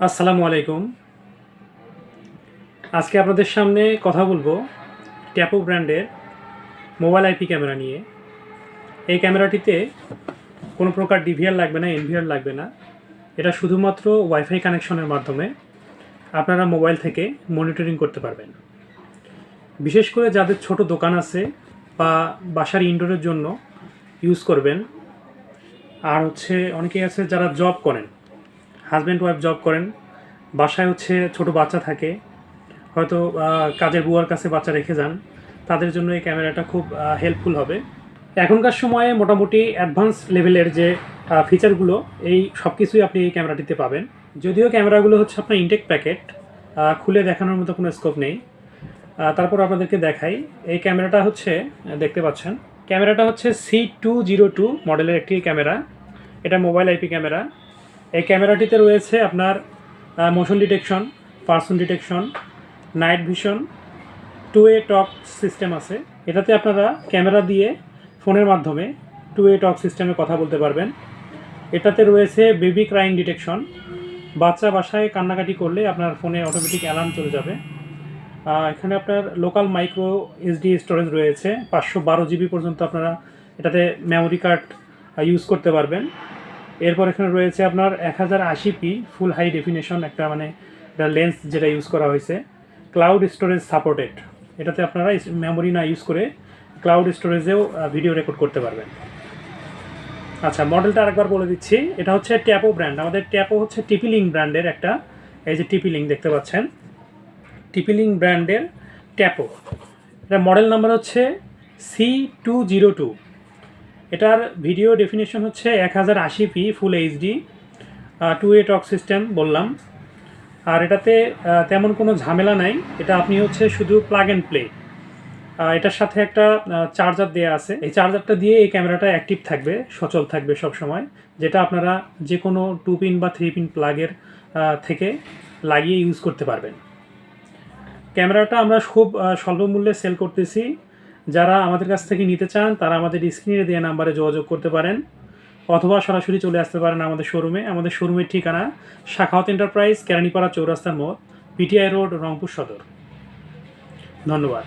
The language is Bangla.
আসসালামু আলাইকুম। আজকে আপনাদের সামনে কথা বলবো ট্যাপো ব্র্যান্ডের মোবাইল আইপি ক্যামেরা নিয়ে। এই ক্যামেরাটিতে কোনো প্রকার ডিভিআর লাগবে না, এনভিআর লাগবে না। এটা শুধুমাত্র ওয়াইফাই কানেকশনের মাধ্যমে আপনারা মোবাইল থেকে মনিটরিং করতে পারবেন। বিশেষ করে যাদের ছোট দোকান আছে বা বাসার ইনডোরের জন্য ইউজ করবেন। আর অনেকেই আছে যারা জব করেন, হাজব্যান্ড ওয়াইফ জব করেন, বাসায় ছোট বাচ্চা থাকে, হয়তো কাজের বুয়ার কাছে বাচ্চা রেখে যান, তাদের জন্য এই ক্যামেরাটা খুব হেল্পফুল হবে। এখনকার সময়ে মোটামুটি অ্যাডভান্স লেভেলের যে ফিচারগুলো, এই সব কিছুই আপনি এই ক্যামেরাটিতে পাবেন। যদিও ক্যামেরাগুলো আপনার ইনটেক প্যাকেট, খুলে দেখানোর মতো কোনো স্কোপ নেই। তারপর আপনাদেরকে দেখাই। এই ক্যামেরাটা দেখতে পাচ্ছেন, ক্যামেরাটা C202 মডেলের একটি ক্যামেরা। এটা মোবাইল আইপি ক্যামেরা। এই ক্যামেরাটিতে রয়েছে আপনার motion detection, person detection, night vision, 2-way টক সিস্টেম আছে। এটাতে আপনারা ক্যামেরা দিয়ে ফোনের মাধ্যমে 2-way টক সিস্টেমে কথা বলতে পারবেন। এটাতে রয়েছে বেবি ক্রাইং ডিটেকশন। বাচ্চা বাসায় কান্নাকাটি করলে আপনার ফোনে অটোমেটিক অ্যালার্ম চলে যাবে। এখানে আপনার লোকাল মাইক্রো এসডি স্টোরেজ রয়েছে, 512 জিবি পর্যন্ত আপনারা এটাতে মেমোরি কার্ড ইউজ করতে পারবেন। এরপর এখানে রয়েছে আপনার 1080p ফুল হাই ডেফিনেশন একটা এটা লেন্স যেটা ইউজ করা হয়েছে। Cloud storage supported. এটাতে আপনারা মেমোরি না ইউজ করে ক্লাউড স্টোরেজেও ভিডিও রেকর্ড করতে পারবেন। আচ্ছা, মডেলটা আরেকবার বলে দিচ্ছি। এটা ট্যাপো ব্র্যান্ড। আমাদের ট্যাপো টিপিলিং ব্র্যান্ডের একটা, এই যে টিপিলিং দেখতে পাচ্ছেন, টিপিলিং ব্র্যান্ডের ট্যাপো। এটা মডেল নাম্বার C202। এটার video definition 1080p full HD, 2-way টক সিস্টেম বললাম। আর এটাতে তেমন কোনো ঝামেলা নাই। এটা আপনি শুধু প্লাগ অ্যান্ড প্লে। এটার সাথে একটা চার্জার দেওয়া আছে। এই চার্জারটা দিয়ে এই ক্যামেরাটা অ্যাক্টিভ থাকবে, সচল থাকবে সব সময়, যেটা আপনারা যে কোনো 2 পিন বা 3 পিন প্লাগের থেকে লাগিয়ে ইউজ করতে পারবেন। ক্যামেরাটা আমরা খুব স্বল্প মূল্যে সেল করতেছি। যারা আমাদের কাছ থেকে নিতে চান তারা আমাদের স্ক্রিনে দেওয়া নাম্বারে যোগাযোগ করতে পারেন, অথবা সরাসরি চলে আসতে পারেন আমাদের শোরুমে। আমাদের শোরুমের ঠিকানা শাখাওয়াত এন্টারপ্রাইজ, কেরানীপাড়া চৌরাস্তার মোড়, পিটিআই রোড, রংপুর সদর। ধন্যবাদ।